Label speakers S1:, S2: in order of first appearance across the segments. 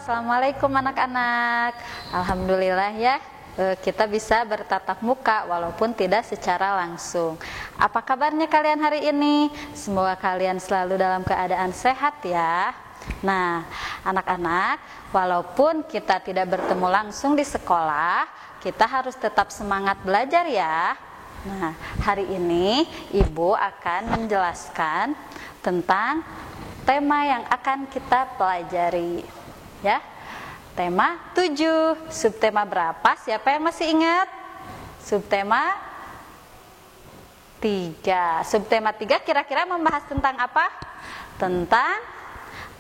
S1: Assalamualaikum anak-anak. Alhamdulillah ya, kita bisa bertatap muka walaupun tidak secara langsung. Apa kabarnya kalian hari ini? Semoga kalian selalu dalam keadaan sehat ya. Nah, anak-anak, walaupun kita tidak bertemu langsung di sekolah, kita harus tetap semangat belajar ya. Nah, hari ini Ibu akan menjelaskan tentang tema yang akan kita pelajari ya. Tema 7, subtema berapa? Siapa yang masih ingat? Subtema 3. Subtema 3 kira-kira membahas tentang apa? Tentang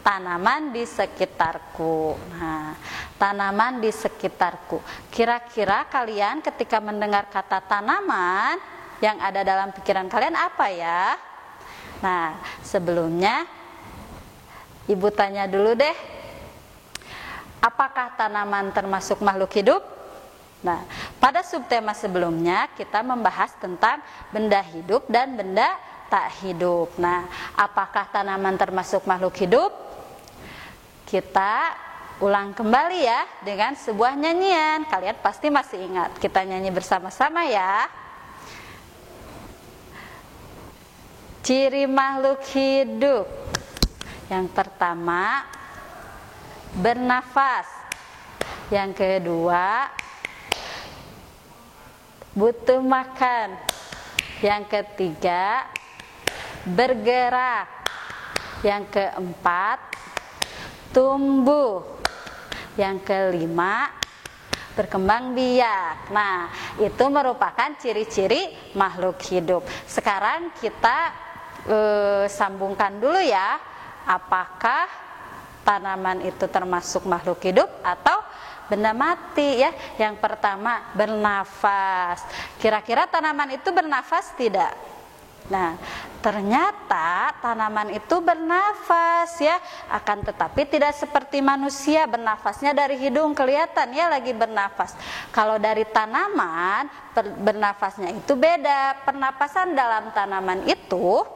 S1: tanaman di sekitarku. Nah, tanaman di sekitarku. Kira-kira kalian ketika mendengar kata tanaman, yang ada dalam pikiran kalian apa ya? Nah, sebelumnya Ibu tanya dulu deh. Apakah tanaman termasuk makhluk hidup? Nah, pada subtema sebelumnya kita membahas tentang benda hidup dan benda tak hidup. Nah, apakah tanaman termasuk makhluk hidup? Kita ulang kembali ya dengan sebuah nyanyian. Kalian pasti masih ingat. Kita nyanyi bersama-sama ya. Ciri makhluk hidup. Yang pertama, bernafas. Yang kedua, butuh makan. Yang ketiga, bergerak. Yang keempat, tumbuh. Yang kelima, berkembang biak. Nah, itu merupakan ciri-ciri makhluk hidup. Sekarang kita sambungkan dulu ya. Apakah tanaman itu termasuk makhluk hidup atau benda mati ya? Yang pertama, bernafas. Kira-kira tanaman itu bernafas tidak? Nah, ternyata tanaman itu bernafas ya, akan tetapi tidak seperti manusia bernafasnya dari hidung, kelihatan ya lagi bernafas. Kalau dari tanaman bernafasnya itu beda. Pernapasan dalam tanaman itu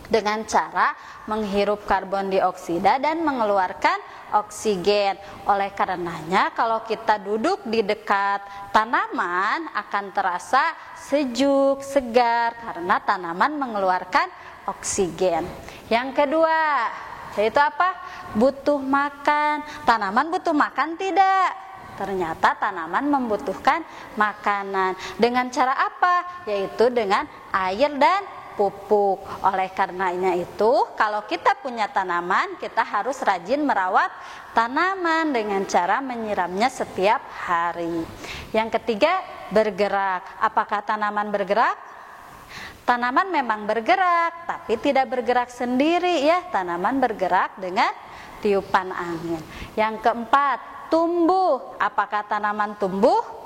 S1: dengan cara menghirup karbon dioksida dan mengeluarkan oksigen. Oleh karenanya kalau kita duduk di dekat tanaman akan terasa sejuk, segar karena tanaman mengeluarkan oksigen. Yang kedua, yaitu apa? Butuh makan. Tanaman butuh makan tidak? Ternyata tanaman membutuhkan makanan. Dengan cara apa? Yaitu dengan air dan pupuk. Oleh karenanya itu, kalau kita punya tanaman, kita harus rajin merawat tanaman dengan cara menyiramnya setiap hari. Yang ketiga, bergerak. Apakah tanaman bergerak? Tanaman memang bergerak, tapi tidak bergerak sendiri ya. Tanaman bergerak dengan tiupan angin. Yang keempat, tumbuh. Apakah tanaman tumbuh?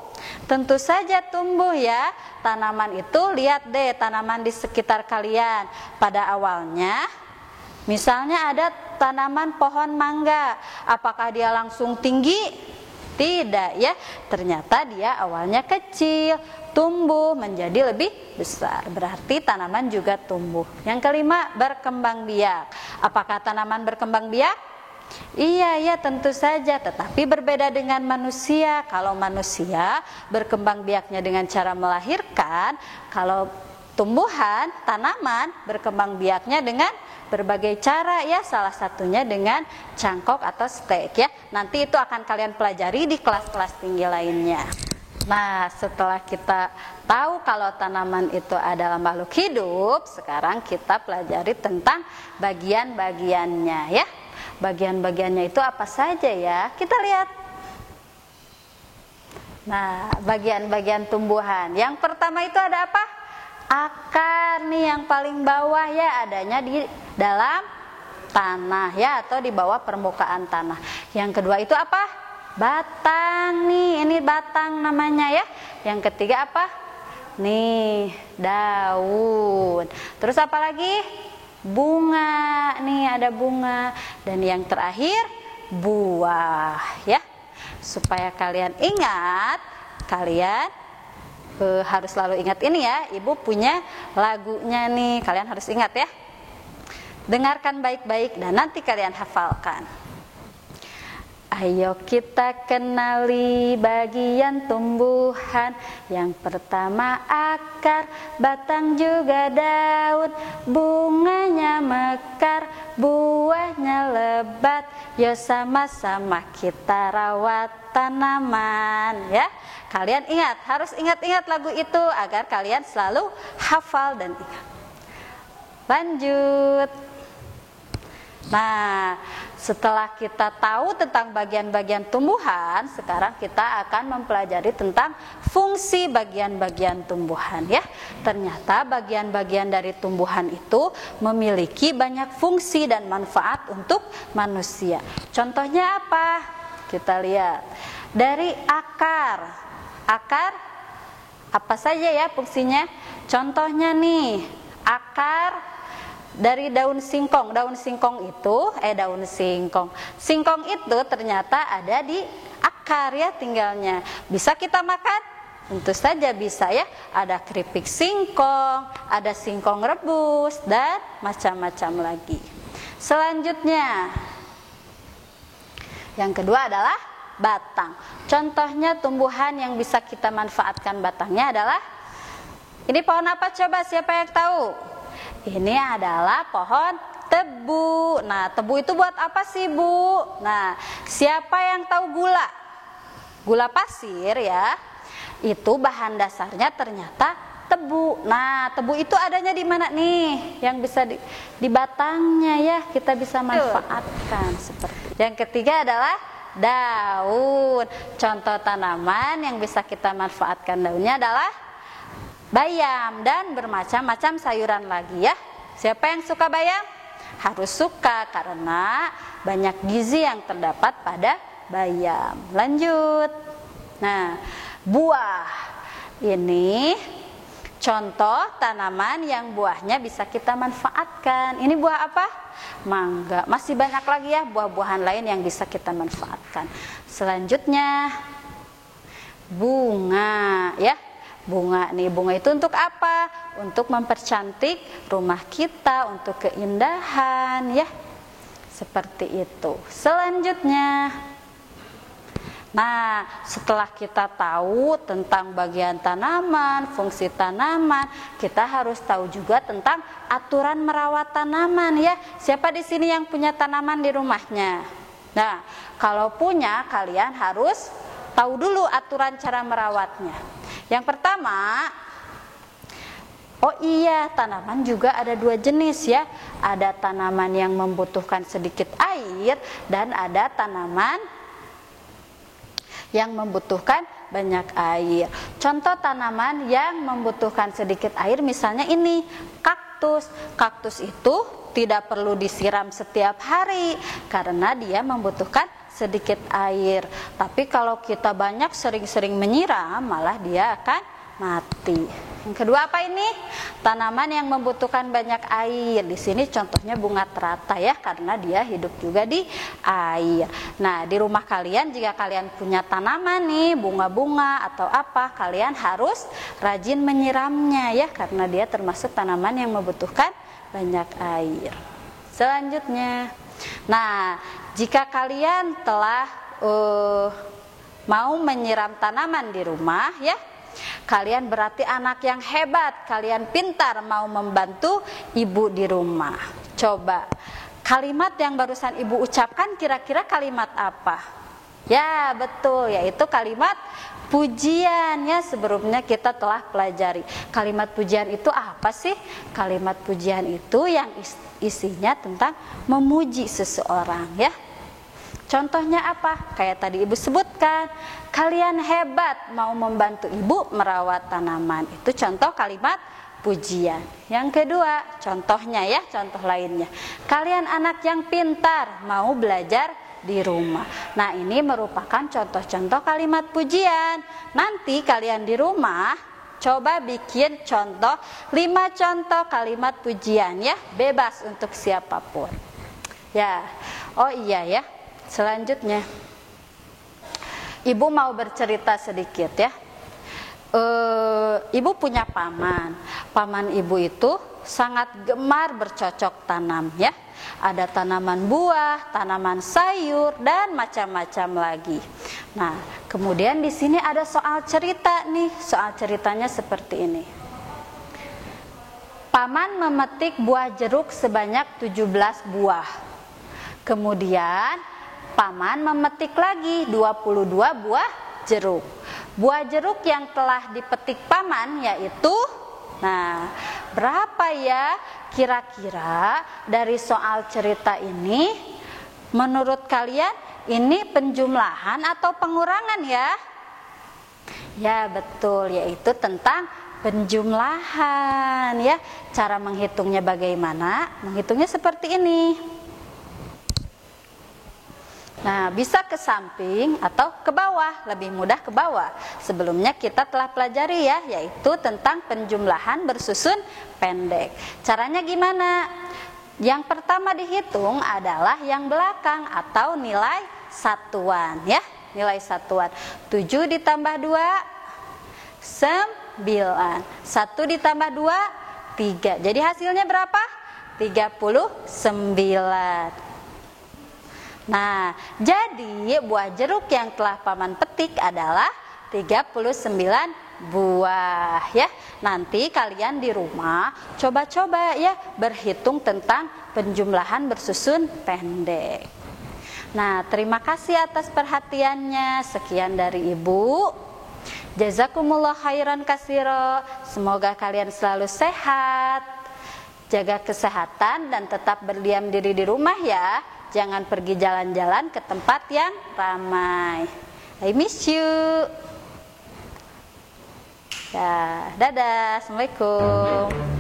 S1: Tentu saja tumbuh ya. Tanaman itu, lihat deh tanaman di sekitar kalian. Pada awalnya misalnya ada tanaman pohon mangga. Apakah dia langsung tinggi? Tidak ya. Ternyata dia awalnya kecil, tumbuh menjadi lebih besar. Berarti tanaman juga tumbuh. Yang kelima, berkembang biak. Apakah tanaman berkembang biak? Iya ya, tentu saja, tetapi berbeda dengan manusia. Kalau manusia berkembang biaknya dengan cara melahirkan, kalau tumbuhan, tanaman berkembang biaknya dengan berbagai cara ya, salah satunya dengan cangkok atau stek ya. Nanti itu akan kalian pelajari di kelas-kelas tinggi lainnya. Nah, setelah kita tahu kalau tanaman itu adalah makhluk hidup, sekarang kita pelajari tentang bagian-bagiannya ya. Bagian-bagiannya itu apa saja ya? Kita lihat. Nah, bagian-bagian tumbuhan. Yang pertama itu ada apa? Akar nih yang paling bawah ya, adanya di dalam tanah ya, atau di bawah permukaan tanah. Yang kedua itu apa? Batang nih, ini batang namanya ya. Yang ketiga apa? Nih, daun. Terus apa lagi? Bunga, nih ada bunga. Dan yang terakhir, buah ya. Supaya kalian ingat, kalian harus selalu ingat ini ya. Ibu punya lagunya nih, kalian harus ingat ya. Dengarkan baik-baik dan nanti kalian hafalkan. Ayo kita kenali bagian tumbuhan. Yang pertama akar, batang juga daun. Bunganya mekar, buahnya lebat. Yo sama-sama kita rawat tanaman ya. Kalian ingat, harus ingat-ingat lagu itu agar kalian selalu hafal dan ingat. Lanjut. Nah, setelah kita tahu tentang bagian-bagian tumbuhan, sekarang kita akan mempelajari tentang fungsi bagian-bagian tumbuhan ya. Ternyata bagian-bagian dari tumbuhan itu memiliki banyak fungsi dan manfaat untuk manusia. Contohnya apa? Kita lihat. Dari akar. Akar apa saja ya fungsinya? Contohnya nih, akar dari daun singkong. Daun singkong itu singkong itu ternyata ada di akar ya tinggalnya. Bisa kita makan? Tentu saja bisa ya. Ada keripik singkong, ada singkong rebus dan macam-macam lagi. Selanjutnya, yang kedua adalah batang. Contohnya tumbuhan yang bisa kita manfaatkan batangnya adalah, ini pohon apa coba, siapa yang tahu? Ini adalah pohon tebu. Nah, tebu itu buat apa sih, Bu? Nah, siapa yang tahu gula? Gula pasir ya. Itu bahan dasarnya ternyata tebu. Nah, tebu itu adanya di mana nih? Yang bisa di batangnya ya, kita bisa manfaatkan seperti. Yang ketiga adalah daun. Contoh tanaman yang bisa kita manfaatkan daunnya adalah bayam dan bermacam-macam sayuran lagi ya. Siapa yang suka bayam? Harus suka karena banyak gizi yang terdapat pada bayam. Lanjut. Nah, buah. Ini contoh tanaman yang buahnya bisa kita manfaatkan. Ini buah apa? Mangga. Masih banyak lagi ya buah-buahan lain yang bisa kita manfaatkan. Selanjutnya, bunga ya. Bunga nih, bunga itu untuk apa? Untuk mempercantik rumah kita, untuk keindahan ya. Seperti itu. Selanjutnya, nah, setelah kita tahu tentang bagian tanaman, fungsi tanaman, kita harus tahu juga tentang aturan merawat tanaman ya. Siapa di sini yang punya tanaman di rumahnya? Nah, kalau punya, kalian harus tahu dulu aturan cara merawatnya. Yang pertama, oh iya, tanaman juga ada dua jenis ya. Ada tanaman yang membutuhkan sedikit air dan ada tanaman yang membutuhkan banyak air. Contoh tanaman yang membutuhkan sedikit air misalnya ini, kaktus. Kaktus itu tidak perlu disiram setiap hari karena dia membutuhkan sedikit air. Tapi kalau kita banyak sering-sering menyiram, malah dia akan mati. Yang kedua apa ini? Tanaman yang membutuhkan banyak air. Di sini contohnya bunga teratai ya, karena dia hidup juga di air. Nah, di rumah kalian jika kalian punya tanaman nih, bunga-bunga atau apa, kalian harus rajin menyiramnya ya, karena dia termasuk tanaman yang membutuhkan banyak air. Selanjutnya, nah, jika kalian telah mau menyiram tanaman di rumah ya, kalian berarti anak yang hebat, kalian pintar mau membantu ibu di rumah. Coba, kalimat yang barusan ibu ucapkan kira-kira kalimat apa? Ya, betul, yaitu kalimat pujian ya. Sebelumnya kita telah pelajari. Kalimat pujian itu apa sih? Kalimat pujian itu yang isinya tentang memuji seseorang ya. Contohnya apa? Kayak tadi ibu sebutkan, kalian hebat mau membantu ibu merawat tanaman. Itu contoh kalimat pujian. Yang kedua, contohnya ya, contoh lainnya. Kalian anak yang pintar mau belajar di rumah. Nah, ini merupakan contoh-contoh kalimat pujian. Nanti kalian di rumah coba bikin contoh 5 contoh kalimat pujian ya, bebas untuk siapapun. Ya. Oh iya ya. Selanjutnya, ibu mau bercerita sedikit ya. Ibu punya paman. Paman ibu itu sangat gemar bercocok tanam ya. Ada tanaman buah, tanaman sayur dan macam-macam lagi. Nah, kemudian di sini ada soal cerita nih. Soal ceritanya seperti ini. Paman memetik buah jeruk sebanyak 17 buah. Kemudian paman memetik lagi 22 buah jeruk. Buah jeruk yang telah dipetik paman yaitu, nah, berapa ya kira-kira dari soal cerita ini? Menurut kalian ini penjumlahan atau pengurangan ya? Ya betul, yaitu tentang penjumlahan ya. Cara menghitungnya bagaimana? Menghitungnya seperti ini. Nah, bisa ke samping atau ke bawah, lebih mudah ke bawah. Sebelumnya kita telah pelajari ya, yaitu tentang penjumlahan bersusun pendek. Caranya gimana? Yang pertama dihitung adalah yang belakang atau nilai satuan ya, nilai satuan. 7 ditambah 2, 9. 1 ditambah 2, 3. Jadi hasilnya berapa? 39. Nah, jadi buah jeruk yang telah paman petik adalah 39 buah ya. Nanti kalian di rumah coba-coba ya berhitung tentang penjumlahan bersusun pendek. Nah, terima kasih atas perhatiannya. Sekian dari Ibu. Jazakumullah khairan katsiro. Semoga kalian selalu sehat, jaga kesehatan dan tetap berdiam diri di rumah ya. Jangan pergi jalan-jalan ke tempat yang ramai. I miss you. Ya, dadah. Assalamualaikum.